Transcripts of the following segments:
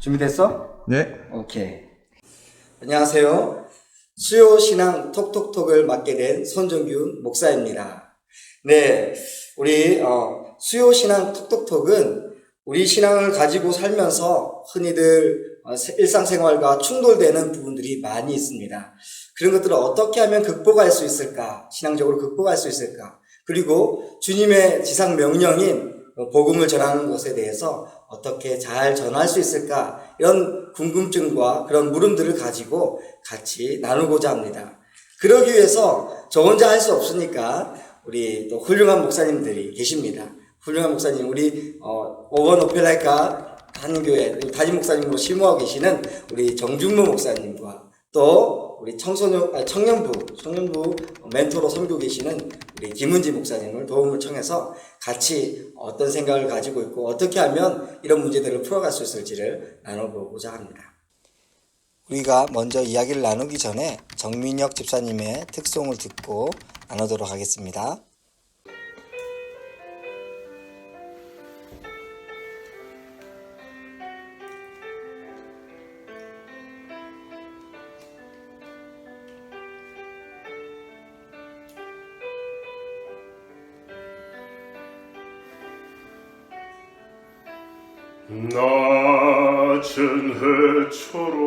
준비됐어? 네. 오케이. 안녕하세요. 수요신앙 톡톡톡을 맡게 된 손정균 목사입니다. 네, 우리 수요신앙 톡톡톡은 우리 신앙을 가지고 살면서 흔히들 일상생활과 충돌되는 부분들이 많이 있습니다. 그런 것들을 어떻게 하면 극복할 수 있을까? 신앙적으로 극복할 수 있을까? 그리고 주님의 지상 명령인 복음을 전하는 것에 대해서 어떻게 잘 전할 수 있을까? 이런 궁금증과 그런 물음들을 가지고 같이 나누고자 합니다. 그러기 위해서 저 혼자 할 수 없으니까 우리 또 훌륭한 목사님들이 계십니다. 훌륭한 목사님, 우리 오원 오펠라이카 한인교회 담임 목사님으로 심호하고 계시는 우리 정준모 목사님과 또 우리 청년부 멘토로 섬기고 계시는 우리 김은지 목사님을 도움을 청해서 같이 어떤 생각을 가지고 있고 어떻게 하면 이런 문제들을 풀어갈 수 있을지를 나눠보고자 합니다. 우리가 먼저 이야기를 나누기 전에 정민혁 집사님의 특송을 듣고 나누도록 하겠습니다. 낮은 해처럼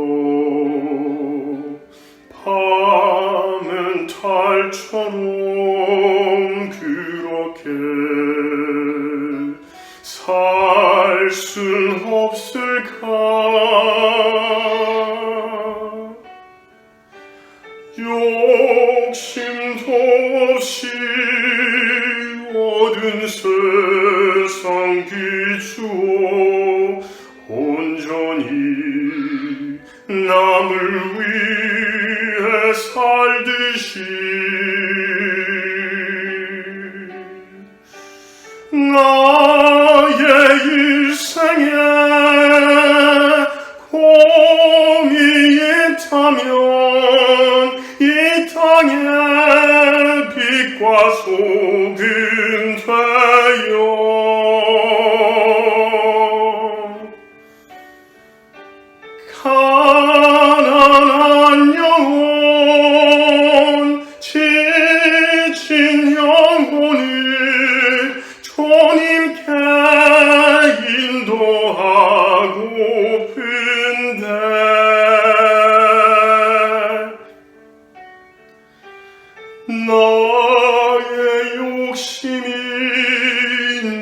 밤은 달처럼 그렇게 살 순 없을까? 욕심도 없이 어두운 세상 비추어 온전히 남을 위해 살듯이 나의 일생에 곰이 있다면 이 땅에 빛과 소금 되어 가난한 영혼 지친 영혼을 주님께 인도하고픈데 나의 욕심이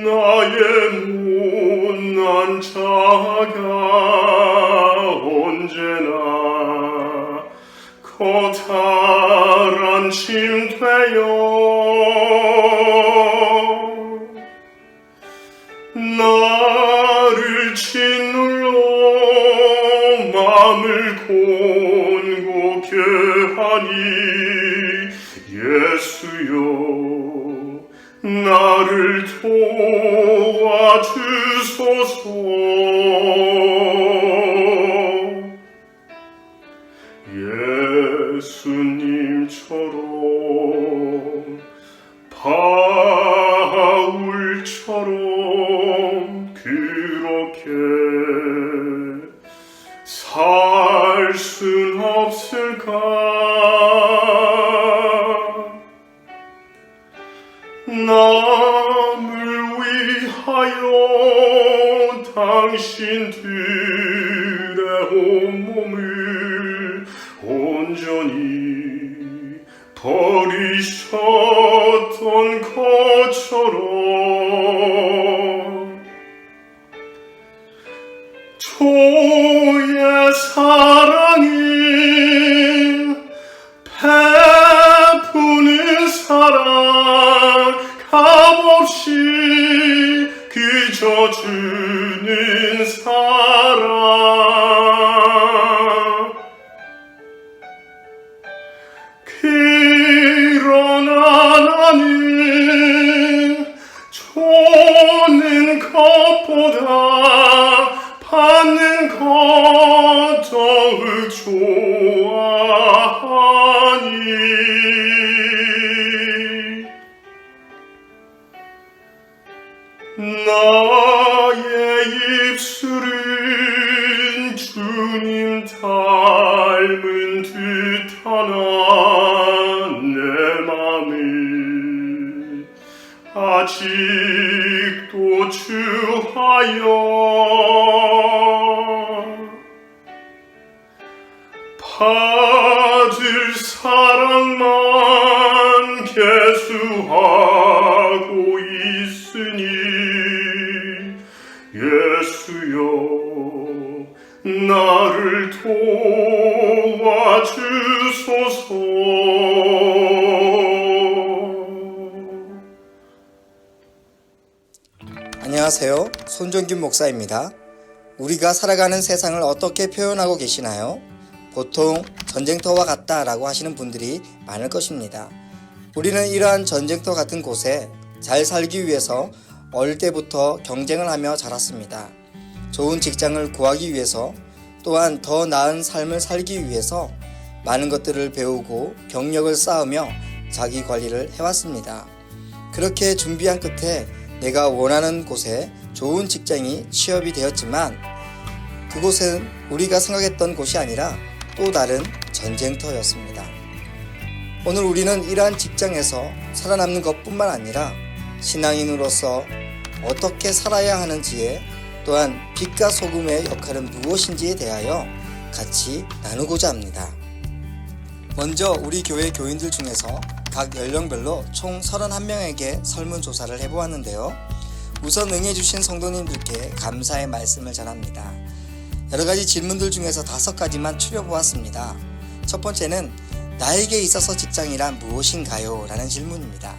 나의 못난 자가 언제나 커다란 짐 되어 나를 짓눌러 마음을 곤고케 하니 예수여 나를 도와주소서. 예수님처럼 바울처럼 그렇게 살 순 없을까? 남을 위하여 당신들의 온몸을 온전히 버리셨던 것처럼 주의 사랑이 베푸는 사랑 값없이 그저 주는 사랑 그러나 나는 주는 것보다 받는 것 더욱 좋아하니 나의 입술은 닮은 듯하나 내 맘을 아직도 추하여 받을 사랑만 계수하고 있으니 예수여 나를 도와주소서. 안녕하세요. 손정균 목사입니다. 우리가 살아가는 세상을 어떻게 표현하고 계시나요? 보통 전쟁터와 같다라고 하시는 분들이 많을 것입니다. 우리는 이러한 전쟁터 같은 곳에 잘 살기 위해서 어릴 때부터 경쟁을 하며 자랐습니다. 좋은 직장을 구하기 위해서, 또한 더 나은 삶을 살기 위해서 많은 것들을 배우고 경력을 쌓으며 자기 관리를 해왔습니다. 그렇게 준비한 끝에 내가 원하는 곳에 좋은 직장이 취업이 되었지만 그곳은 우리가 생각했던 곳이 아니라 또 다른 전쟁터였습니다. 오늘 우리는 이러한 직장에서 살아남는 것뿐만 아니라 신앙인으로서 어떻게 살아야 하는지에, 또한 빛과 소금의 역할은 무엇인지에 대하여 같이 나누고자 합니다. 먼저 우리 교회 교인들 중에서 각 연령별로 총 31명에게 설문조사를 해보았는데요. 우선 응해주신 성도님들께 감사의 말씀을 전합니다. 여러가지 질문들 중에서 5가지만 추려보았습니다. 첫 번째는 나에게 있어서 직장이란 무엇인가요? 라는 질문입니다.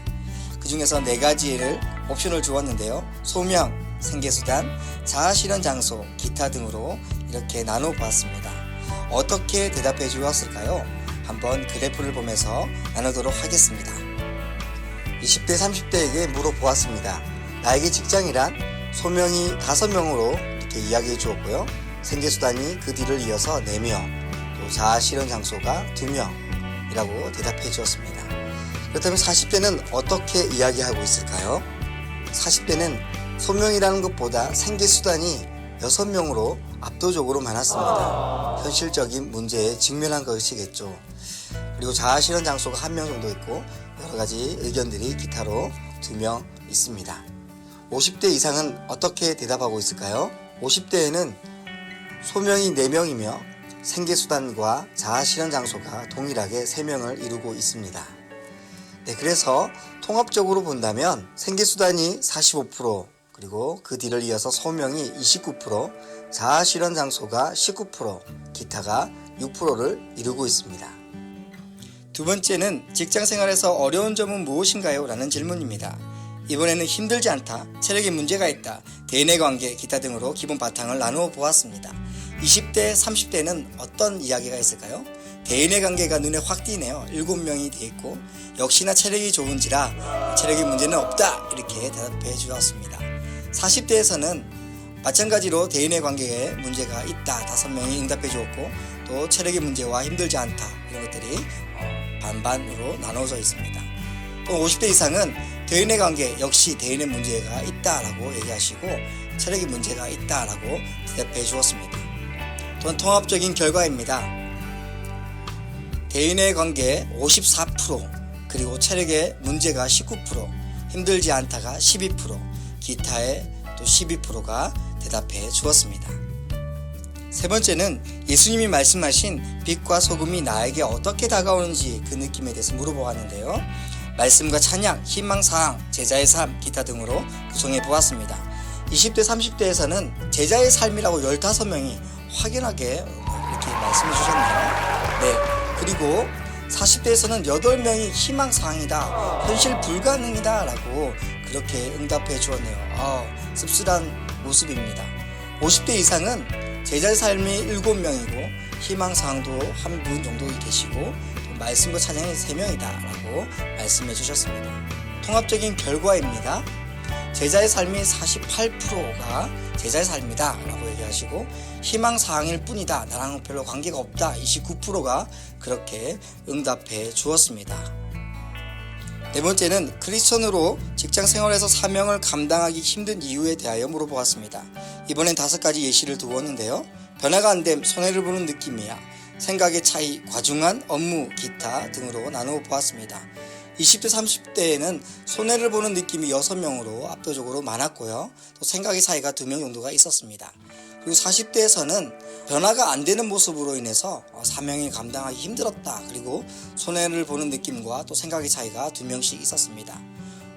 그 중에서 4가지를 옵션을 주었는데요. 소명, 생계수단, 자아실현 장소, 기타 등으로 이렇게 나눠 보았습니다. 어떻게 대답해 주었을까요? 한번 그래프를 보면서 나누도록 하겠습니다. 20대, 30대에게 물어보았습니다. 나에게 직장이란? 소명이 5명으로 이렇게 이야기해 주었고요. 생계수단이 그 뒤를 이어서 4명, 또 자아실현 장소가 2명이라고 대답해 주었습니다. 그렇다면 40대는 어떻게 이야기하고 있을까요? 40대는 소명이라는 것보다 생계수단이 6명으로 압도적으로 많았습니다. 현실적인 문제에 직면한 것이겠죠. 그리고 자아실현 장소가 1명 정도 있고 여러가지 의견들이 기타로 2명 있습니다. 50대 이상은 어떻게 대답하고 있을까요? 50대에는 소명이 4명이며 생계수단과 자아실현 장소가 동일하게 3명을 이루고 있습니다. 네, 그래서 통합적으로 본다면 생계수단이 45%, 그리고 그 뒤를 이어서 소명이 29%, 자아실현 장소가 19%, 기타가 6%를 이루고 있습니다. 두 번째는 직장생활에서 어려운 점은 무엇인가요? 라는 질문입니다. 이번에는 힘들지 않다, 체력에 문제가 있다, 대인의 관계, 기타 등으로 기본 바탕을 나누어 보았습니다. 20대, 30대는 어떤 이야기가 있을까요? 대인의 관계가 눈에 확 띄네요. 7명이 되어 있고 역시나 체력이 좋은지라 체력에 문제는 없다, 이렇게 대답해 주었습니다. 40대에서는 마찬가지로 대인의 관계에 문제가 있다, 5명이 응답해 주었고, 또 체력의 문제와 힘들지 않다, 이런 것들이 반반으로 나눠져 있습니다. 또 50대 이상은 대인의 관계 역시 대인의 문제가 있다라고 얘기하시고 체력의 문제가 있다라고 대답해 주었습니다. 또한 통합적인 결과입니다. 대인의 관계 54%, 그리고 체력의 문제가 19%, 힘들지 않다가 12%, 기타에 또 12%가 대답해 주었습니다. 세 번째는 예수님이 말씀하신 빛과 소금이 나에게 어떻게 다가오는지 그 느낌에 대해서 물어보았는데요. 말씀과 찬양, 희망사항, 제자의 삶, 기타 등으로 구성해 보았습니다. 20대, 30대에서는 제자의 삶이라고 15명이 확연하게 이렇게 말씀해 주셨네요. 네, 그리고 40대에서는 8명이 희망사항이다, 현실 불가능이다 라고 그렇게 응답해 주었네요. 씁쓸한 모습입니다. 50대 이상은 제자의 삶이 7명이고 희망사항도 1분 정도 계시고 말씀과 찬양이 3명이다 라고 말씀해 주셨습니다. 통합적인 결과입니다. 제자의 삶이 48%가 제자의 삶이다 라고 얘기하시고 희망사항일 뿐이다, 나랑 별로 관계가 없다, 29%가 그렇게 응답해 주었습니다. 네 번째는 크리스천으로 직장생활에서 사명을 감당하기 힘든 이유에 대하여 물어보았습니다. 이번엔 5가지 예시를 두었는데요. 변화가 안 됨, 손해를 보는 느낌이야, 생각의 차이, 과중한 업무, 기타 등으로 나누어 보았습니다. 20대 30대에는 손해를 보는 느낌이 6명으로 압도적으로 많았고요. 또 생각의 차이가 2명 정도가 있었습니다. 그리고 40대에서는 변화가 안 되는 모습으로 인해서 사명이 감당하기 힘들었다. 그리고 손해를 보는 느낌과 또 생각의 차이가 2명씩 있었습니다.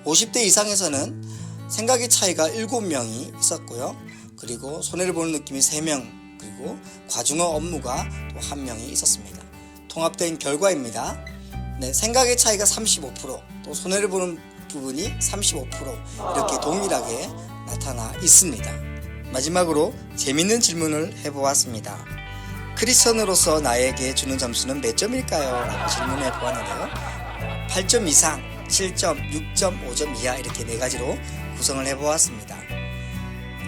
50대 이상에서는 생각의 차이가 7명이 있었고요. 그리고 손해를 보는 느낌이 3명, 그리고 과중한 업무가 또 1명이 있었습니다. 통합된 결과입니다. 네, 생각의 차이가 35%, 또 손해를 보는 부분이 35% 이렇게 동일하게 나타나 있습니다. 마지막으로 재밌는 질문을 해보았습니다. 크리스천으로서 나에게 주는 점수는 몇 점일까요? 라고 질문해 보았는데요. 8점 이상, 7점, 6점, 5점 이하 이렇게 4가지로 구성을 해보았습니다.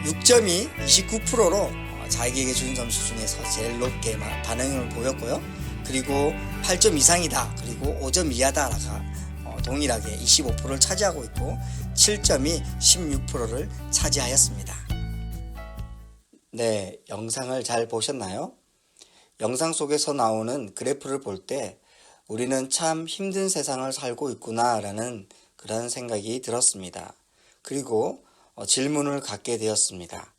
6점이 29%로 자기에게 주는 점수 중에서 제일 높게 반응을 보였고요. 그리고 8점 이상이다, 그리고 5점 이하다가 동일하게 25%를 차지하고 있고 7점이 16%를 차지하였습니다. 네, 영상을 잘 보셨나요? 영상 속에서 나오는 그래프를 볼 때 우리는 참 힘든 세상을 살고 있구나 라는 그런 생각이 들었습니다. 그리고 질문을 갖게 되었습니다.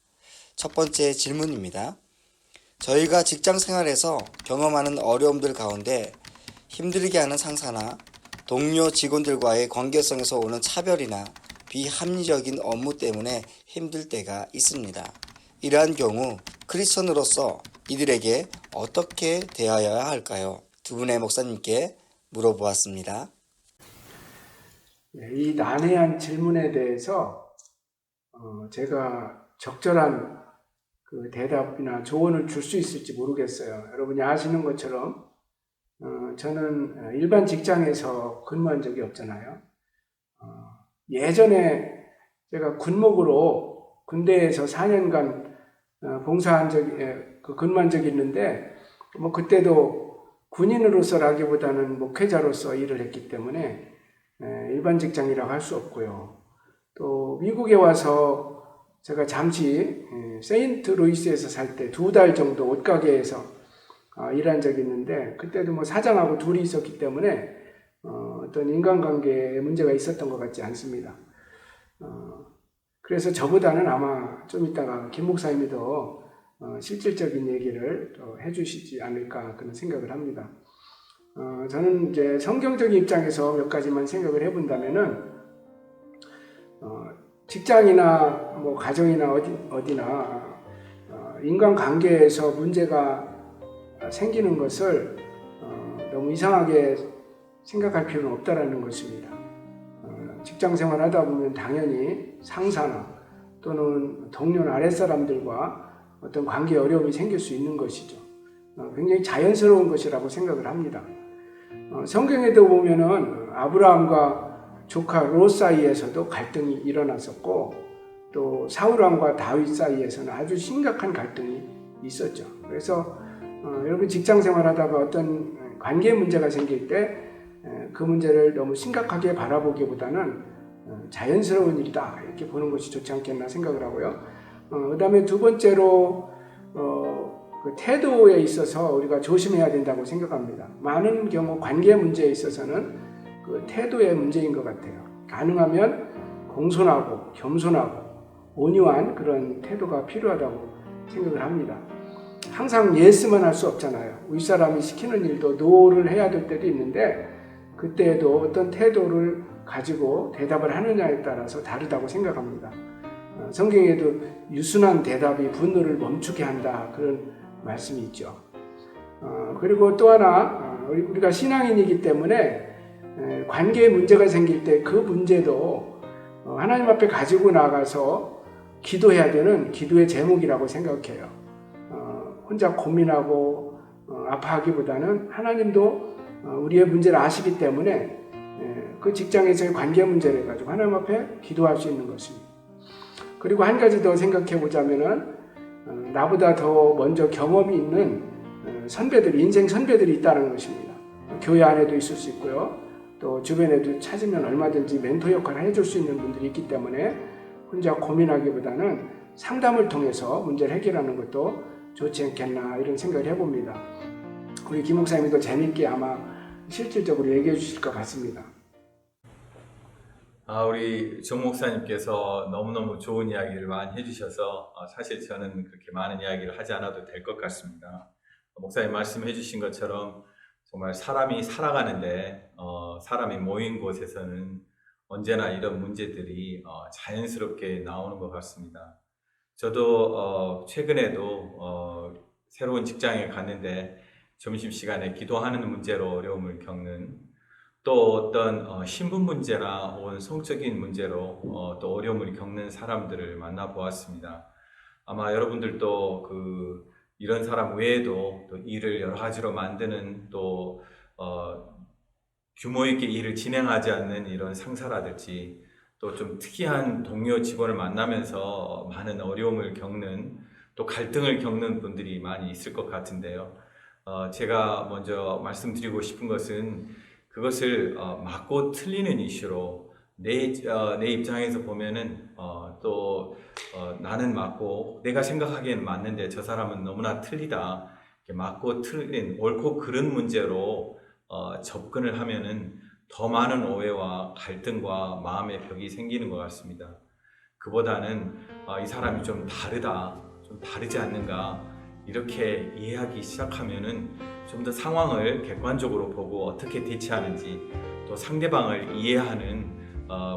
첫 번째 질문입니다. 저희가 직장 생활에서 경험하는 어려움들 가운데 힘들게 하는 상사나 동료 직원들과의 관계성에서 오는 차별이나 비합리적인 업무 때문에 힘들 때가 있습니다. 이러한 경우 크리스천으로서 이들에게 어떻게 대하여야 할까요? 두 분의 목사님께 물어보았습니다. 이 난해한 질문에 대해서 제가 적절한 그 대답이나 조언을 줄 수 있을지 모르겠어요. 여러분이 아시는 것처럼 저는 일반 직장에서 근무한 적이 없잖아요. 예전에 제가 군목으로 군대에서 4년간 봉사한 적이 근무한 적이 있는데 뭐 그때도 군인으로서라기보다는 목회자로서 일을 했기 때문에 일반 직장이라고 할 수 없고요. 또 미국에 와서 제가 잠시 세인트루이스에서 살 때 2달 정도 옷가게에서 일한 적이 있는데 그때도 뭐 사장하고 둘이 있었기 때문에 어떤 인간관계에 문제가 있었던 것 같지 않습니다. 그래서 저보다는 아마 좀 이따가 김 목사님이 더 실질적인 얘기를 더 해주시지 않을까 그런 생각을 합니다. 저는 이제 성경적인 입장에서 몇 가지만 생각을 해본다면은 직장이나 뭐 가정이나 어디나 인간관계에서 문제가 생기는 것을 너무 이상하게 생각할 필요는 없다라는 것입니다. 직장 생활하다 보면 당연히 상사나 또는 동료나 아랫사람들과 어떤 관계 어려움이 생길 수 있는 것이죠. 굉장히 자연스러운 것이라고 생각을 합니다. 성경에도 보면은 아브라함과 조카 롯 사이에서도 갈등이 일어났었고 또 사울왕과 다윗 사이에서는 아주 심각한 갈등이 있었죠. 그래서 여러분 직장 생활하다가 어떤 관계 문제가 생길 때 그 문제를 너무 심각하게 바라보기보다는 자연스러운 일이다 이렇게 보는 것이 좋지 않겠나 생각을 하고요. 그 다음에 두 번째로 그 태도에 있어서 우리가 조심해야 된다고 생각합니다. 많은 경우 관계 문제에 있어서는 그 태도의 문제인 것 같아요. 가능하면 공손하고 겸손하고 온유한 그런 태도가 필요하다고 생각을 합니다. 항상 예스만 할 수 없잖아요. 윗사람이 시키는 일도 노를 해야 될 때도 있는데 그때에도 어떤 태도를 가지고 대답을 하느냐에 따라서 다르다고 생각합니다. 성경에도 유순한 대답이 분노를 멈추게 한다 그런 말씀이 있죠. 그리고 또 하나 우리가 신앙인이기 때문에 관계에 문제가 생길 때 그 문제도 하나님 앞에 가지고 나가서 기도해야 되는 기도의 제목이라고 생각해요. 혼자 고민하고 아파하기보다는 하나님도 우리의 문제를 아시기 때문에 그 직장에서의 관계 문제를 가지고 하나님 앞에 기도할 수 있는 것입니다. 그리고 한 가지 더 생각해 보자면은 나보다 더 먼저 경험이 있는 선배들, 인생 선배들이 있다는 것입니다. 교회 안에도 있을 수 있고요. 또 주변에도 찾으면 얼마든지 멘토 역할을 해줄 수 있는 분들이 있기 때문에 혼자 고민하기보다는 상담을 통해서 문제를 해결하는 것도 좋지 않겠나 이런 생각을 해봅니다. 우리 김 목사님도 재밌게 아마 실질적으로 얘기해 주실 것 같습니다. 우리 정 목사님께서 너무너무 좋은 이야기를 많이 해주셔서 사실 저는 그렇게 많은 이야기를 하지 않아도 될 것 같습니다. 목사님 말씀해 주신 것처럼 정말 사람이 살아가는데 사람이 모인 곳에서는 언제나 이런 문제들이 자연스럽게 나오는 것 같습니다. 저도 최근에도 새로운 직장에 갔는데 점심시간에 기도하는 문제로 어려움을 겪는, 또 어떤 신분 문제나 혹은 성적인 문제로 또 어려움을 겪는 사람들을 만나보았습니다. 아마 여러분들도 이런 사람 외에도 또 일을 여러 가지로 만드는, 또 규모 있게 일을 진행하지 않는 이런 상사라든지, 또 좀 특이한 동료 직원을 만나면서 많은 어려움을 겪는, 또 갈등을 겪는 분들이 많이 있을 것 같은데요. 제가 먼저 말씀드리고 싶은 것은 그것을 맞고 틀리는 이슈로 내 입장에서 보면은 나는 맞고 내가 생각하기에는 맞는데 저 사람은 너무나 틀리다, 이렇게 맞고 틀린 옳고 그른 문제로 접근을 하면은 더 많은 오해와 갈등과 마음의 벽이 생기는 것 같습니다. 그보다는 이 사람이 좀 다르다, 좀 다르지 않는가, 이렇게 이해하기 시작하면은 좀 더 상황을 객관적으로 보고 어떻게 대처하는지, 또 상대방을 이해하는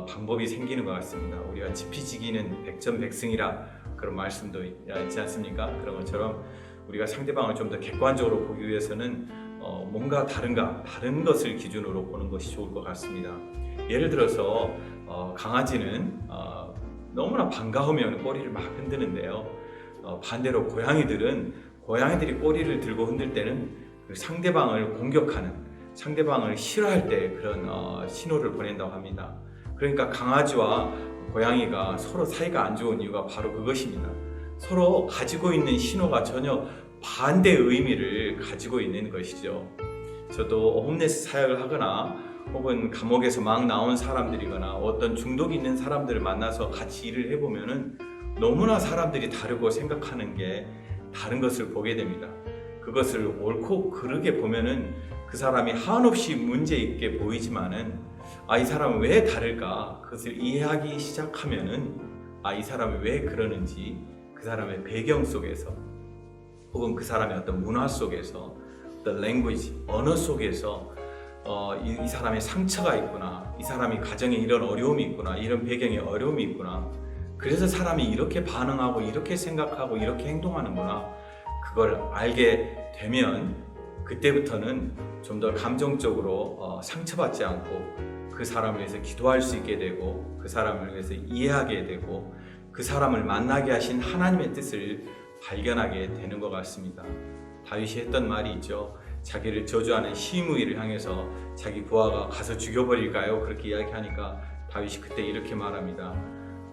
방법이 생기는 것 같습니다. 우리가 지피지기는 백전백승이라 그런 말씀도 있지 않습니까? 그런 것처럼 우리가 상대방을 좀 더 객관적으로 보기 위해서는 뭔가 다른 것을 기준으로 보는 것이 좋을 것 같습니다. 예를 들어서 강아지는 너무나 반가우면 꼬리를 막 흔드는데요. 반대로 고양이들이 꼬리를 들고 흔들 때는 그 상대방을 공격하는, 상대방을 싫어할 때 그런 신호를 보낸다고 합니다. 그러니까 강아지와 고양이가 서로 사이가 안 좋은 이유가 바로 그것입니다. 서로 가지고 있는 신호가 전혀 반대의 의미를 가지고 있는 것이죠. 저도 홈레스 사역을 하거나 혹은 감옥에서 막 나온 사람들이거나 어떤 중독이 있는 사람들을 만나서 같이 일을 해보면은 너무나 사람들이 다르고 생각하는 게 다른 것을 보게 됩니다. 그것을 옳고 그르게 보면은 그 사람이 한없이 문제 있게 보이지만은 이 사람은 왜 다를까? 그것을 이해하기 시작하면은 이 사람이 왜 그러는지, 그 사람의 배경 속에서 혹은 그 사람의 어떤 문화 속에서, 어떤 language, 언어 속에서 이 사람의 상처가 있구나, 이 사람이 가정에 이런 어려움이 있구나, 이런 배경에 어려움이 있구나, 그래서 사람이 이렇게 반응하고 이렇게 생각하고 이렇게 행동하는구나, 그걸 알게 되면 그때부터는 좀 더 감정적으로 상처받지 않고 그 사람을 위해서 기도할 수 있게 되고, 그 사람을 위해서 이해하게 되고, 그 사람을 만나게 하신 하나님의 뜻을 발견하게 되는 것 같습니다. 다윗이 했던 말이 있죠. 자기를 저주하는 시므이를 향해서 자기 부하가 가서 죽여버릴까요? 그렇게 이야기하니까 다윗이 그때 이렇게 말합니다.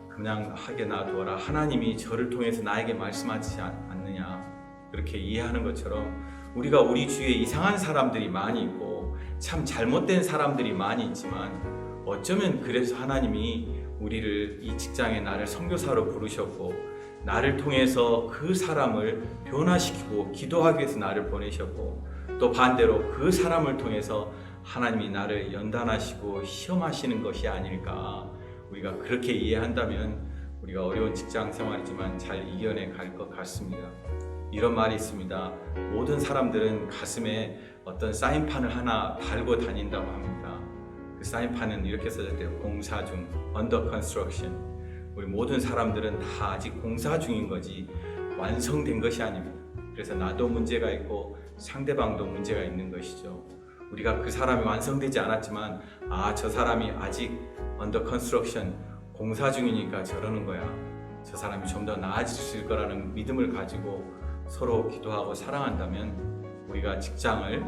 그냥 하게 놔두어라. 하나님이 저를 통해서 나에게 말씀하지 않느냐. 그렇게 이해하는 것처럼 우리가 우리 주위에 이상한 사람들이 많이 있고 참 잘못된 사람들이 많이 있지만, 어쩌면 그래서 하나님이 우리를 이 직장에 나를 선교사로 부르셨고 나를 통해서 그 사람을 변화시키고 기도하기 위해서 나를 보내셨고, 또 반대로 그 사람을 통해서 하나님이 나를 연단하시고 시험하시는 것이 아닐까. 우리가 그렇게 이해한다면 우리가 어려운 직장 생활이지만 잘 이겨내 갈 것 같습니다. 이런 말이 있습니다. 모든 사람들은 가슴에 어떤 사인판을 하나 달고 다닌다고 합니다. 그 사인판은 이렇게 써졌대요. 공사 중, under construction. 우리 모든 사람들은 다 아직 공사 중인 거지 완성된 것이 아닙니다. 그래서 나도 문제가 있고 상대방도 문제가 있는 것이죠. 우리가 그 사람이 완성되지 않았지만 저 사람이 아직 under construction, 공사 중이니까 저러는 거야, 저 사람이 좀 더 나아질 거라는 믿음을 가지고 서로 기도하고 사랑한다면 우리가 직장을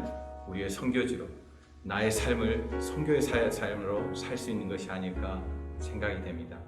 우리의 선교지로, 나의 삶을 선교의 삶으로 살 수 있는 것이 아닐까 생각이 됩니다.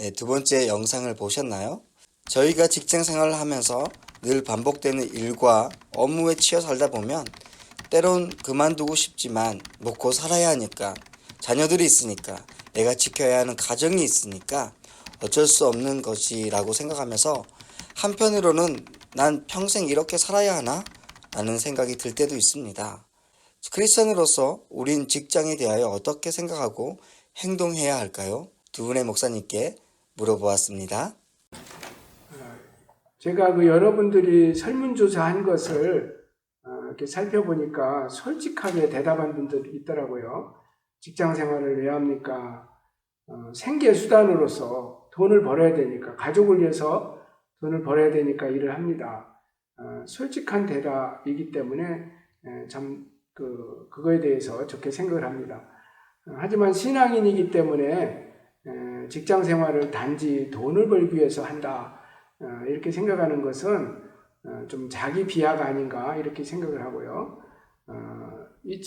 네, 두 번째 영상을 보셨나요? 저희가 직장 생활을 하면서 늘 반복되는 일과 업무에 치여 살다 보면 때론 그만두고 싶지만 먹고 살아야 하니까, 자녀들이 있으니까, 내가 지켜야 하는 가정이 있으니까 어쩔 수 없는 것이라고 생각하면서 한편으로는 난 평생 이렇게 살아야 하나? 라는 생각이 들 때도 있습니다. 크리스천으로서 우린 직장에 대하여 어떻게 생각하고 행동해야 할까요? 두 분의 목사님께 물어보았습니다. 제가 그 여러분들이 설문조사한 것을 이렇게 살펴보니까 솔직하게 대답한 분들이 있더라고요. 직장 생활을 왜 합니까? 생계 수단으로서 돈을 벌어야 되니까, 가족을 위해서 돈을 벌어야 되니까 일을 합니다. 솔직한 대답이기 때문에 참 그거에 대해서 좋게 생각을 합니다. 하지만 신앙인이기 때문에 직장 생활을 단지 돈을 벌기 위해서 한다, 이렇게 생각하는 것은 좀 자기 비하가 아닌가 이렇게 생각을 하고요. 이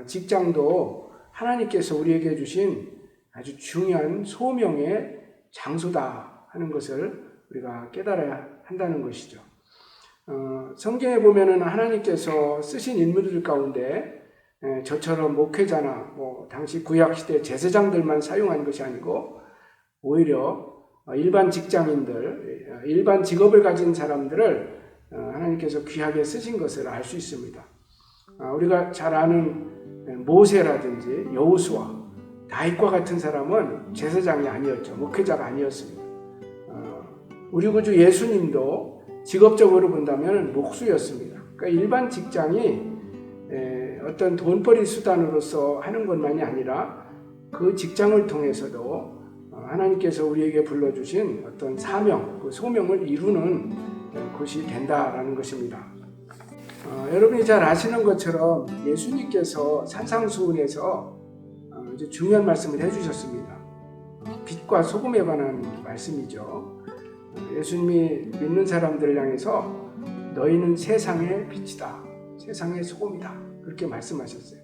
직장도 하나님께서 우리에게 주신 아주 중요한 소명의 장소다 하는 것을 우리가 깨달아야 한다는 것이죠. 성경에 보면은 하나님께서 쓰신 인물들 가운데 저처럼 목회자나 당시 구약시대 제사장들만 사용한 것이 아니고 오히려 일반 직장인들, 일반 직업을 가진 사람들을 하나님께서 귀하게 쓰신 것을 알 수 있습니다. 우리가 잘 아는 모세라든지 여호수아, 다윗과 같은 사람은 제사장이 아니었죠. 목회자가 아니었습니다. 우리 구주 예수님도 직업적으로 본다면 목수였습니다. 그러니까 일반 직장이 어떤 돈벌이 수단으로서 하는 것만이 아니라 그 직장을 통해서도 하나님께서 우리에게 불러주신 어떤 사명, 그 소명을 이루는 곳이 된다라는 것입니다. 여러분이 잘 아시는 것처럼 예수님께서 산상수훈에서 이제 중요한 말씀을 해주셨습니다. 빛과 소금에 관한 말씀이죠. 예수님이 믿는 사람들을 향해서 너희는 세상의 빛이다, 세상의 소금이다, 그렇게 말씀하셨어요.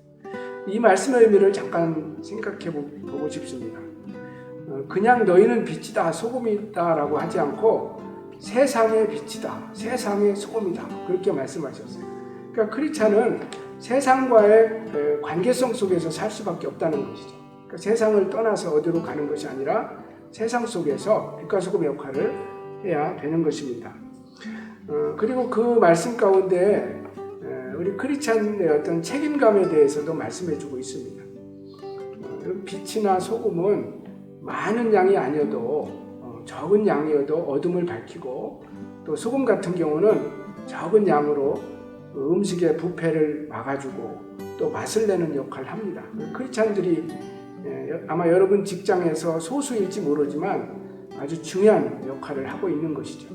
이 말씀의 의미를 잠깐 생각해 보고 싶습니다. 그냥 너희는 빛이다, 소금이다 라고 하지 않고 세상의 빛이다, 세상의 소금이다, 그렇게 말씀하셨어요. 그러니까 크리스찬은 세상과의 관계성 속에서 살 수밖에 없다는 것이죠. 그러니까 세상을 떠나서 어디로 가는 것이 아니라 세상 속에서 빛과 소금의 역할을 해야 되는 것입니다. 그리고 그 말씀 가운데 우리 크리스찬의 어떤 책임감에 대해서도 말씀해주고 있습니다. 빛이나 소금은 많은 양이 아니어도 적은 양이어도 어둠을 밝히고, 또 소금 같은 경우는 적은 양으로 음식의 부패를 막아주고 또 맛을 내는 역할을 합니다. 크리스찬들이 아마 여러분 직장에서 소수일지 모르지만 아주 중요한 역할을 하고 있는 것이죠.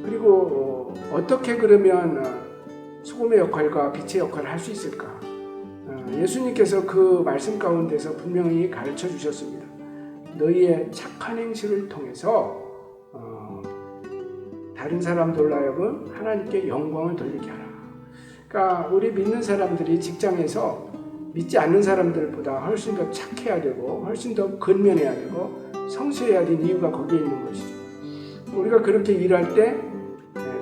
그리고 어떻게 그러면 소금의 역할과 빛의 역할을 할 수 있을까? 예수님께서 그 말씀 가운데서 분명히 가르쳐 주셨습니다. 너희의 착한 행실을 통해서 다른 사람들로 하여금 하나님께 영광을 돌리게 하라. 그러니까 우리 믿는 사람들이 직장에서 믿지 않는 사람들보다 훨씬 더 착해야 되고 훨씬 더 근면해야 되고 성실해야 되는 이유가 거기에 있는 것이죠. 우리가 그렇게 일할 때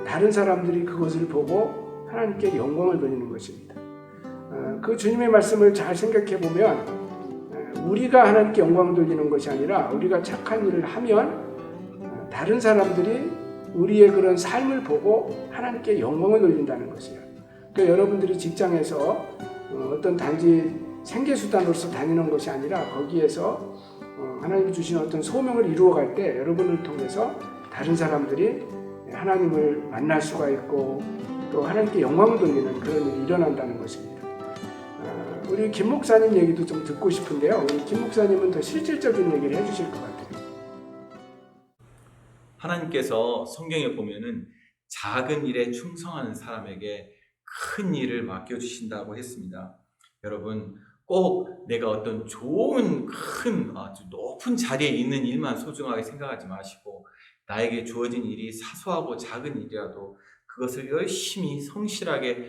다른 사람들이 그것을 보고 하나님께 영광을 돌리는 것입니다. 그 주님의 말씀을 잘 생각해 보면 우리가 하나님께 영광을 돌리는 것이 아니라 우리가 착한 일을 하면 다른 사람들이 우리의 그런 삶을 보고 하나님께 영광을 돌린다는 것이에요. 그러니까 여러분들이 직장에서 어떤 단지 생계수단으로서 다니는 것이 아니라 거기에서 하나님이 주신 어떤 소명을 이루어갈 때 여러분을 통해서 다른 사람들이 하나님을 만날 수가 있고 또 하나님께 영광을 돌리는 그런 일이 일어난다는 것입니다. 우리 김 목사님 얘기도 좀 듣고 싶은데요. 우리 김 목사님은 더 실질적인 얘기를 해주실 것 같아요. 하나님께서 성경에 보면은 작은 일에 충성하는 사람에게 큰 일을 맡겨주신다고 했습니다. 여러분, 꼭 내가 어떤 좋은 큰 아주 높은 자리에 있는 일만 소중하게 생각하지 마시고 나에게 주어진 일이 사소하고 작은 일이라도 그것을 열심히 성실하게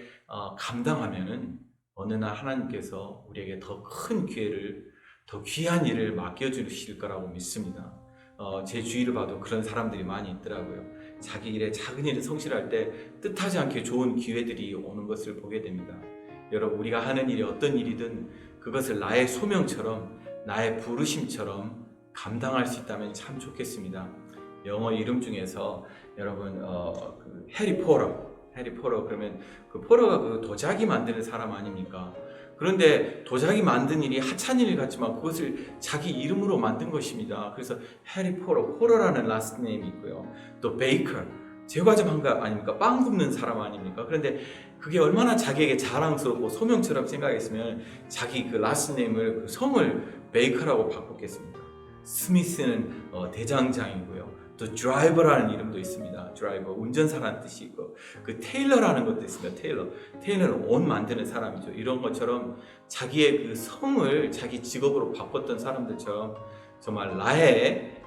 감당하면은 어느 날 하나님께서 우리에게 더 큰 기회를 더 귀한 일을 맡겨주실 거라고 믿습니다. 제 주위를 봐도 그런 사람들이 많이 있더라고요. 자기 일에 작은 일을 성실할 때 뜻하지 않게 좋은 기회들이 오는 것을 보게 됩니다. 여러분, 우리가 하는 일이 어떤 일이든 그것을 나의 소명처럼, 나의 부르심처럼 감당할 수 있다면 참 좋겠습니다. 영어 이름 중에서 여러분 그 해리 포러 그러면 그 포러가 그 도자기 만드는 사람 아닙니까? 그런데 도자기 만든 일이 하찮은 일 같지만 그것을 자기 이름으로 만든 것입니다. 그래서 해리 포러라는 라스트 네임이 있고요. 또 베이커, 제과점 한 거 아닙니까? 빵 굽는 사람 아닙니까? 그런데 그게 얼마나 자기에게 자랑스럽고 소명처럼 생각했으면 자기 그 라스트 네임을 그 성을 베이커라고 바꿨겠습니까? 스미스는 대장장이고요. 또 드라이버라는 이름도 있습니다. 드라이버, 운전사라는 뜻이 있고, 그 테일러라는 것도 있습니다. 테일러는 옷 만드는 사람이죠. 이런 것처럼 자기의 그 성을 자기 직업으로 바꿨던 사람들처럼 정말 나의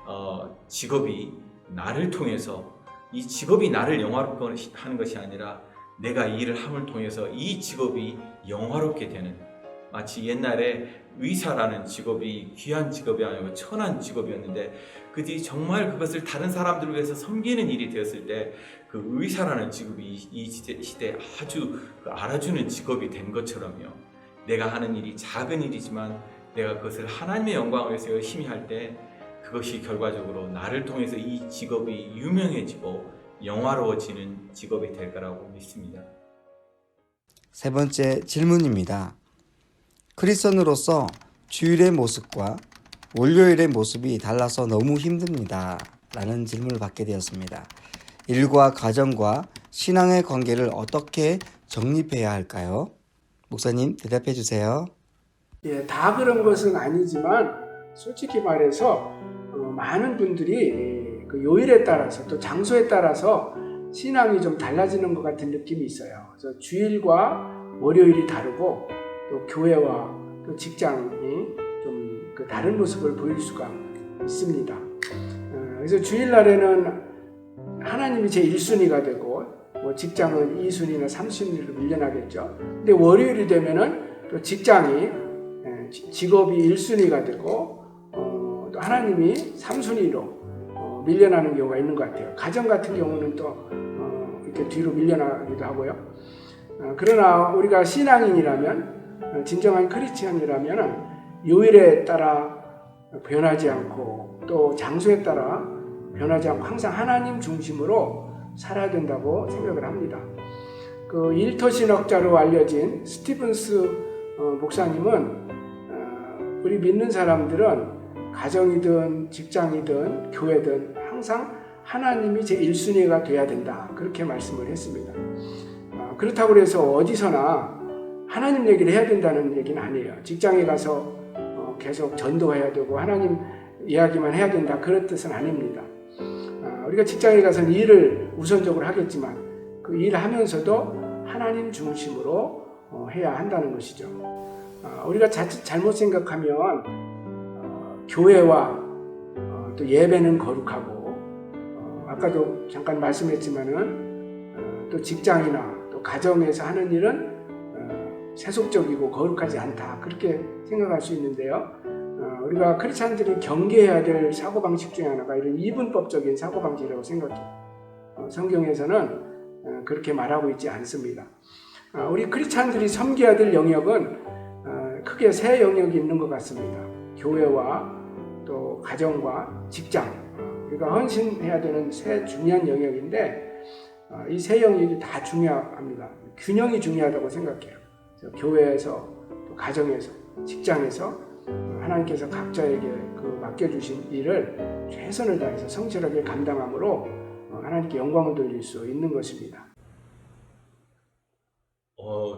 직업이 나를 통해서, 이 직업이 나를 영화롭게 하는 것이 아니라 내가 이 일을 함을 통해서 이 직업이 영화롭게 되는, 마치 옛날에 의사라는 직업이 귀한 직업이 아니고 천한 직업이었는데 그들이 정말 그것을 다른 사람들을 위해서 섬기는 일이 되었을 때 그 의사라는 직업이 이 시대에 아주 알아주는 직업이 된 것처럼요. 내가 하는 일이 작은 일이지만 내가 그것을 하나님의 영광을 위해서 열심히 할 때 그것이 결과적으로 나를 통해서 이 직업이 유명해지고 영화로워지는 직업이 될 거라고 믿습니다. 세 번째 질문입니다. 크리스천으로서 주일의 모습과 월요일의 모습이 달라서 너무 힘듭니다. 라는 질문을 받게 되었습니다. 일과 가정과 신앙의 관계를 어떻게 정립해야 할까요? 목사님 대답해 주세요. 예, 다 그런 것은 아니지만 솔직히 말해서 많은 분들이 그 요일에 따라서 또 장소에 따라서 신앙이 좀 달라지는 것 같은 느낌이 있어요. 그래서 주일과 월요일이 다르고 또 교회와 또 직장이 좀 그 다른 모습을 보일 수가 있습니다. 그래서 주일날에는 하나님이 제 1순위가 되고 뭐 직장은 2순위나 3순위로 밀려나겠죠. 근데 월요일이 되면은 또 직장이 직업이 1순위가 되고 또 하나님이 3순위로 밀려나는 경우가 있는 것 같아요. 가정 같은 경우는 또 이렇게 뒤로 밀려나기도 하고요. 그러나 우리가 신앙인이라면, 진정한 크리스천이라면 요일에 따라 변하지 않고 또 장소에 따라 변하지 않고 항상 하나님 중심으로 살아야 된다고 생각을 합니다. 그 일터 신학자로 알려진 스티븐스 목사님은 우리 믿는 사람들은 가정이든 직장이든 교회든 항상 하나님이 제 1순위가 돼야 된다, 그렇게 말씀을 했습니다. 그렇다고 해서 어디서나 하나님 얘기를 해야 된다는 얘기는 아니에요. 직장에 가서 계속 전도해야 되고 하나님 이야기만 해야 된다, 그런 뜻은 아닙니다. 우리가 직장에 가서는 일을 우선적으로 하겠지만 그 일을 하면서도 하나님 중심으로 해야 한다는 것이죠. 우리가 자칫 잘못 생각하면 교회와 또 예배는 거룩하고 아까도 잠깐 말씀했지만은 또 직장이나 또 가정에서 하는 일은 세속적이고 거룩하지 않다, 그렇게 생각할 수 있는데요. 우리가 크리스찬들이 경계해야 될 사고방식 중에 하나가 이런 이분법적인 사고방식이라고 생각해요. 성경에서는 그렇게 말하고 있지 않습니다. 우리 크리스찬들이 섬겨야 될 영역은 크게 세 영역이 있는 것 같습니다. 교회와 또 가정과 직장, 우리가 헌신해야 되는 세 중요한 영역인데 이 세 영역이 다 중요합니다. 균형이 중요하다고 생각해요. 교회에서, 또 가정에서, 직장에서 하나님께서 각자에게 그 맡겨주신 일을 최선을 다해서 성실하게 감당함으로 하나님께 영광을 돌릴 수 있는 것입니다.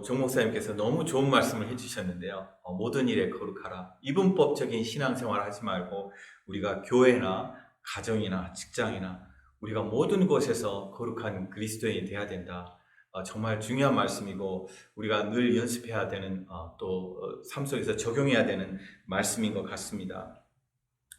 정 목사님께서 너무 좋은 말씀을 해주셨는데요. 모든 일에 거룩하라. 이분법적인 신앙생활을 하지 말고 우리가 교회나 가정이나 직장이나 우리가 모든 곳에서 거룩한 그리스도인이 되어야 된다. 정말 중요한 말씀이고 우리가 늘 연습해야 되는 또 삶 속에서 적용해야 되는 말씀인 것 같습니다.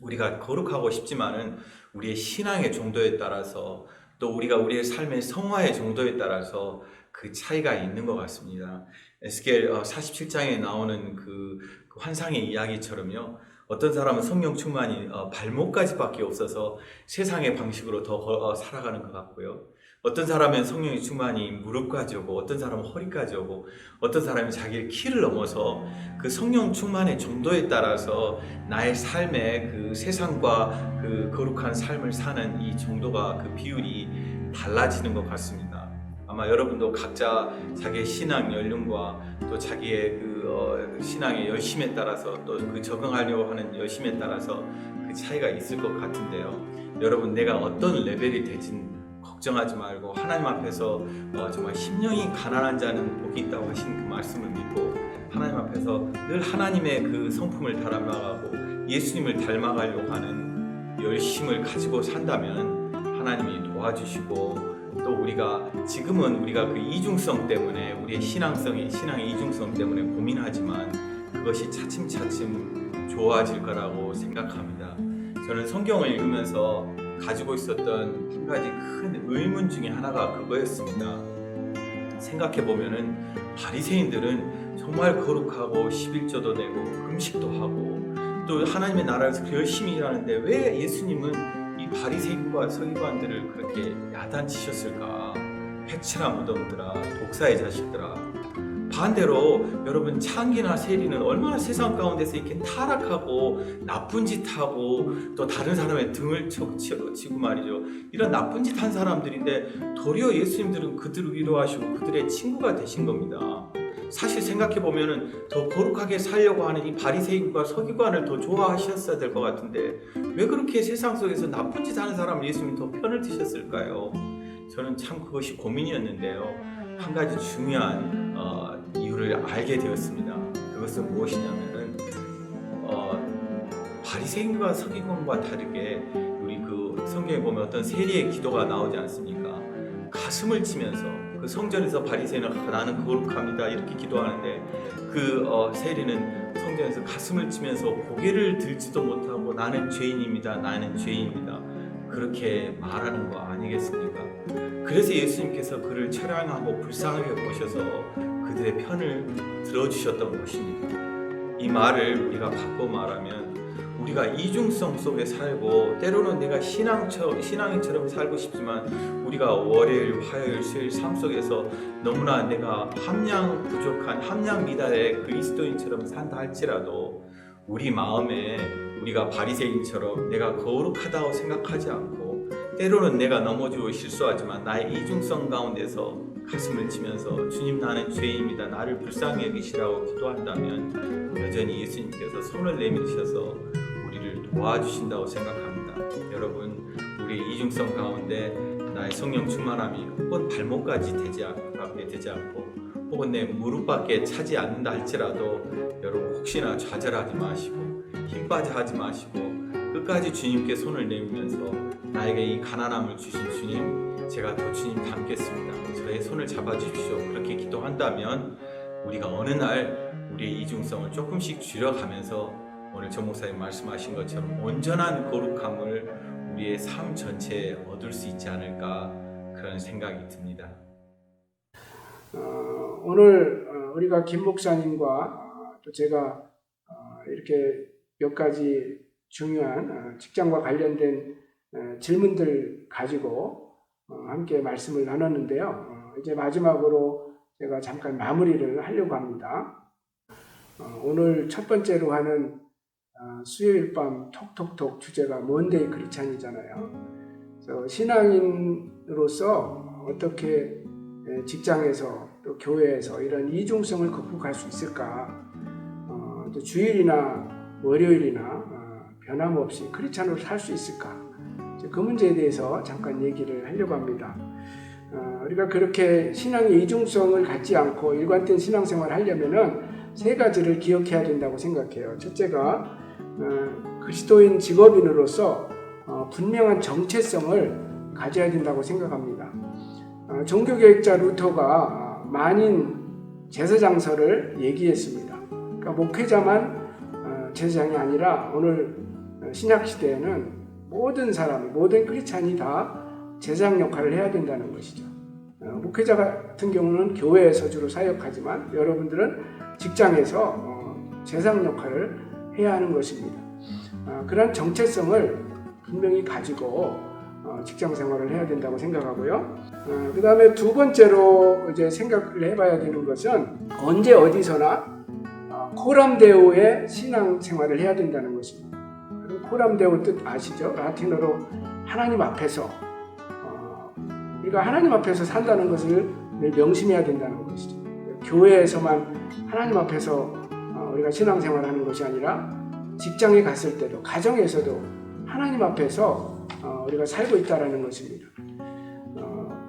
우리가 거룩하고 싶지만은 우리의 신앙의 정도에 따라서 또 우리가 우리의 삶의 성화의 정도에 따라서 그 차이가 있는 것 같습니다. 에스겔 47장에 나오는 그 그 환상의 이야기처럼요. 어떤 사람은 성령 충만이 발목까지밖에 없어서 세상의 방식으로 더 살아가는 것 같고요. 어떤 사람은 성령의 충만이 무릎까지 오고, 어떤 사람은 허리까지 오고, 어떤 사람은 자기의 키를 넘어서 그 성령 충만의 정도에 따라서 나의 삶의 그 세상과 그 거룩한 삶을 사는 이 정도가, 그 비율이 달라지는 것 같습니다. 아마 여러분도 각자 자기의 신앙 연륜과 또 자기의 그 신앙의 열심에 따라서 또 그 적응하려고 하는 열심에 따라서 그 차이가 있을 것 같은데요. 여러분, 내가 어떤 레벨이 되진 걱정하지 말고 하나님 앞에서 정말 심령이 가난한 자는 복이 있다고 하신 그 말씀을 믿고 하나님 앞에서 늘 하나님의 그 성품을 닮아가고 예수님을 닮아가려고 하는 열심을 가지고 산다면 하나님이 도와주시고, 또 우리가 지금은 우리가 그 이중성 때문에, 우리의 신앙의 이중성 때문에 고민하지만 그것이 차츰차츰 좋아질 거라고 생각합니다. 저는 성경을 읽으면서 가지고 있었던 한 가지 큰 의문 중에 하나가 그거였습니다. 생각해 보면은 바리새인들은 정말 거룩하고 11조도 내고 금식도 하고 또 하나님의 나라에서 열심히 일하는데 왜 예수님은 이 바리새인과 서기관들을 그렇게 야단치셨을까? 패치나 무덤들아, 독사의 자식들아. 반대로 여러분, 창기나 세리는 얼마나 세상 가운데서 이렇게 타락하고 나쁜 짓 하고 또 다른 사람의 등을 치고 말이죠. 이런 나쁜 짓 한 사람들인데 도리어 예수님들은 그들을 위로하시고 그들의 친구가 되신 겁니다. 사실 생각해 보면은 더 거룩하게 살려고 하는 이 바리새인과 서기관을 더 좋아하셨어야 될 것 같은데 왜 그렇게 세상 속에서 나쁜 짓 하는 사람을 예수님이 더 편을 드셨을까요? 저는 참 그것이 고민이었는데요. 한 가지 중요한 이유를 알게 되었습니다. 그것은 무엇이냐면은 바리새인과 서기관과 다르게 우리 그 성경에 보면 어떤 세리의 기도가 나오지 않습니까? 가슴을 치면서 그 성전에서 바리새인은 나는 거룩합니다 이렇게 기도하는데 그 세리는 성전에서 가슴을 치면서 고개를 들지도 못하고 나는 죄인입니다, 나는 죄인입니다 그렇게 말하는 거 아니겠습니까? 그래서 예수님께서 그를 처량하고 불쌍하게 보셔서 그들의 편을 들어주셨던 것입니다. 이 말을 우리가 바꿔 말하면 우리가 이중성 속에 살고 때로는 내가 신앙인처럼 살고 싶지만 우리가 월요일, 화요일, 수요일 삶 속에서 너무나 내가 함량 부족한 함량 미달의 그리스도인처럼 산다 할지라도 우리 마음에 우리가 바리새인처럼 내가 거룩하다고 생각하지 않고 때로는 내가 넘어지고 실수하지만 나의 이중성 가운데서 가슴을 치면서 주님 나는 죄인입니다 나를 불쌍히 여기시라고 기도한다면 여전히 예수님께서 손을 내미셔서 우리를 도와주신다고 생각합니다. 여러분, 우리의 이중성 가운데 나의 성령 충만함이 혹은 발목까지 되지 않고 혹은 내 무릎밖에 차지 않는다 할지라도 여러분 혹시나 좌절하지 마시고 힘 빠져 하지 마시고 끝까지 주님께 손을 내밀면서 나에게 이 가난함을 주신 주님, 제가 더 주님 닮겠습니다. 저의 손을 잡아주십시오. 그렇게 기도한다면 우리가 어느 날 우리의 이중성을 조금씩 줄여가면서 오늘 정 목사님 말씀하신 것처럼 온전한 거룩함을 우리의 삶 전체에 얻을 수 있지 않을까 그런 생각이 듭니다. 오늘 우리가 김 목사님과 또 제가 이렇게 몇 가지 중요한 직장과 관련된 질문들 가지고 함께 말씀을 나눴는데요. 이제 마지막으로 제가 잠깐 마무리를 하려고 합니다. 오늘 첫 번째로 하는 수요일 밤 톡톡톡 주제가 먼데이 크리스찬이잖아요. 그래서 신앙인으로서 어떻게 직장에서 또 교회에서 이런 이중성을 극복할 수 있을까? 또 주일이나 월요일이나 변함없이 크리스찬으로 살 수 있을까? 그 문제에 대해서 잠깐 얘기를 하려고 합니다. 우리가 그렇게 신앙의 이중성을 갖지 않고 일관된 신앙생활을 하려면은 세 가지를 기억해야 된다고 생각해요. 첫째가 그리스도인 직업인으로서 분명한 정체성을 가져야 된다고 생각합니다. 종교개혁자 루터가 만인 제사장설을 얘기했습니다. 그러니까 목회자만 제사장이 아니라 오늘 신약시대에는 모든 사람, 모든 크리스찬이 다 제사장 역할을 해야 된다는 것이죠. 목회자 같은 경우는 교회에서 주로 사역하지만 여러분들은 직장에서 세상 역할을 해야 하는 것입니다. 그런 정체성을 분명히 가지고 직장 생활을 해야 된다고 생각하고요. 그 다음에 두 번째로 이제 생각을 해봐야 되는 것은 언제 어디서나 코람데오의 신앙 생활을 해야 된다는 것입니다. 코람데오 뜻 아시죠? 라틴어로 하나님 앞에서 우리가 하나님 앞에서 산다는 것을 늘 명심해야 된다는 것이죠. 교회에서만 하나님 앞에서 우리가 신앙생활하는 것이 아니라 직장에 갔을 때도 가정에서도 하나님 앞에서 우리가 살고 있다는 것입니다.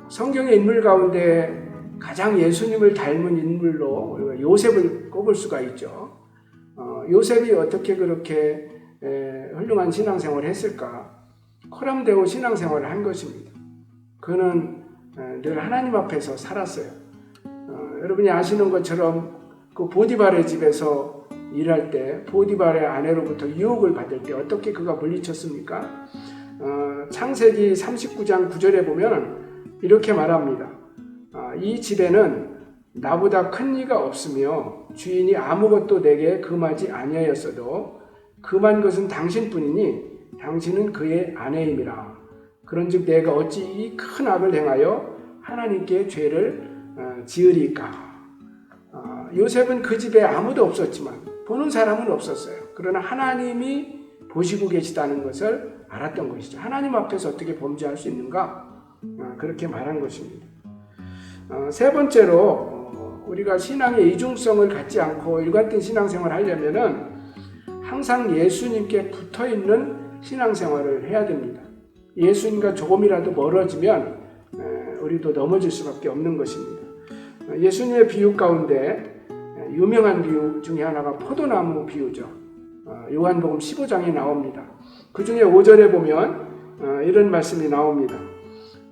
성경의 인물 가운데 가장 예수님을 닮은 인물로 우리가 요셉을 꼽을 수가 있죠. 요셉이 어떻게 그렇게 훌륭한 신앙생활을 했을까? 코람데오 신앙생활을 한 것입니다. 그는 늘 하나님 앞에서 살았어요. 여러분이 아시는 것처럼 그 보디발의 집에서 일할 때 보디발의 아내로부터 유혹을 받을 때 어떻게 그가 물리쳤습니까? 창세기 39장 9절에 보면 이렇게 말합니다. 이 집에는 나보다 큰 이가 없으며 주인이 아무것도 내게 금하지 아니하였어도 금한 것은 당신뿐이니 당신은 그의 아내임이라. 그런즉 내가 어찌 이 큰 악을 행하여 하나님께 죄를 지으리까. 요셉은 그 집에 아무도 없었지만 보는 사람은 없었어요. 그러나 하나님이 보시고 계시다는 것을 알았던 것이죠. 하나님 앞에서 어떻게 범죄할 수 있는가? 그렇게 말한 것입니다. 세 번째로 우리가 신앙의 이중성을 갖지 않고 일관된 신앙생활을 하려면은 항상 예수님께 붙어있는 신앙생활을 해야 됩니다. 예수님과 조금이라도 멀어지면 우리도 넘어질 수밖에 없는 것입니다. 예수님의 비유 가운데 유명한 비유 중에 하나가 포도나무 비유죠. 요한복음 15장에 나옵니다. 그 중에 5절에 보면 이런 말씀이 나옵니다.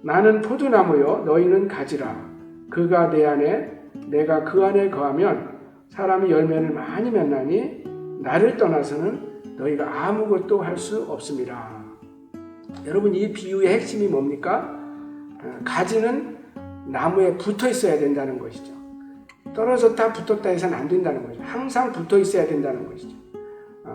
나는 포도나무요 너희는 가지라. 그가 내 안에 내가 그 안에 거하면 사람이 열매를 많이 맺나니 나를 떠나서는 너희가 아무것도 할 수 없습니다. 여러분 이 비유의 핵심이 뭡니까? 가지는 나무에 붙어 있어야 된다는 것이죠. 떨어졌다 붙었다 해서는 안 된다는 거죠. 항상 붙어 있어야 된다는 것이죠.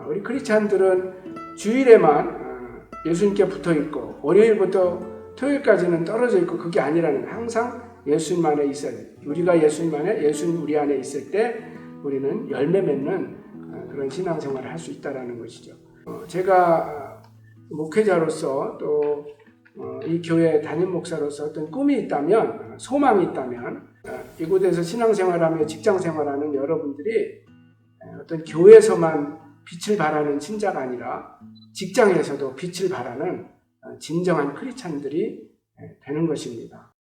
우리 크리스찬들은 주일에만 예수님께 붙어 있고 월요일부터 토요일까지는 떨어져 있고 그게 아니라는 항상 예수님 안에 있어야 돼요. 우리가 예수님 안에 예수님 우리 안에 있을 때 우리는 열매 맺는 그런 신앙생활을 할 수 있다는 것이죠. 제가 목회자로서 또 이 교회 담임 목사로서 어떤 꿈이 있다면 소망이 있다면 이곳에서 신앙생활하며 직장생활하는 여러분들이 어떤 교회에서만 빛을 발하는 신자가 아니라 직장에서도 빛을 발하는 진정한 크리스찬들이 되는 것입니다.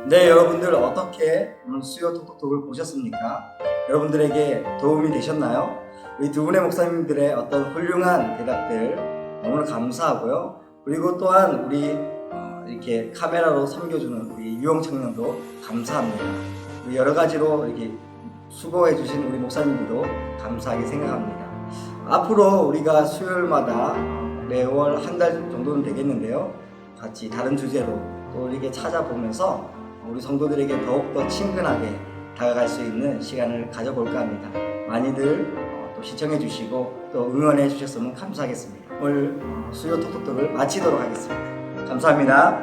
네, 여러분들 어떻게 오늘 수요 톡톡톡을 보셨습니까? 여러분들에게 도움이 되셨나요? 우리 두 분의 목사님들의 어떤 훌륭한 대답들 너무나 감사하고요. 그리고 또한 우리 이렇게 카메라로 섬겨주는 우리 유영 청년도 감사합니다. 우리 여러 가지로 이렇게 수고해주신 우리 목사님들도 감사하게 생각합니다. 앞으로 우리가 수요일마다 매월 한 달 정도는 되겠는데요. 같이 다른 주제로 또 이렇게 찾아보면서 우리 성도들에게 더욱더 친근하게 다가갈 수 있는 시간을 가져볼까 합니다. 많이들 또 시청해 주시고 또 응원해 주셨으면 감사하겠습니다. 오늘 수요 톡톡톡을 마치도록 하겠습니다. 감사합니다.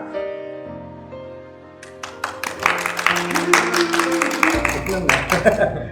끝났네.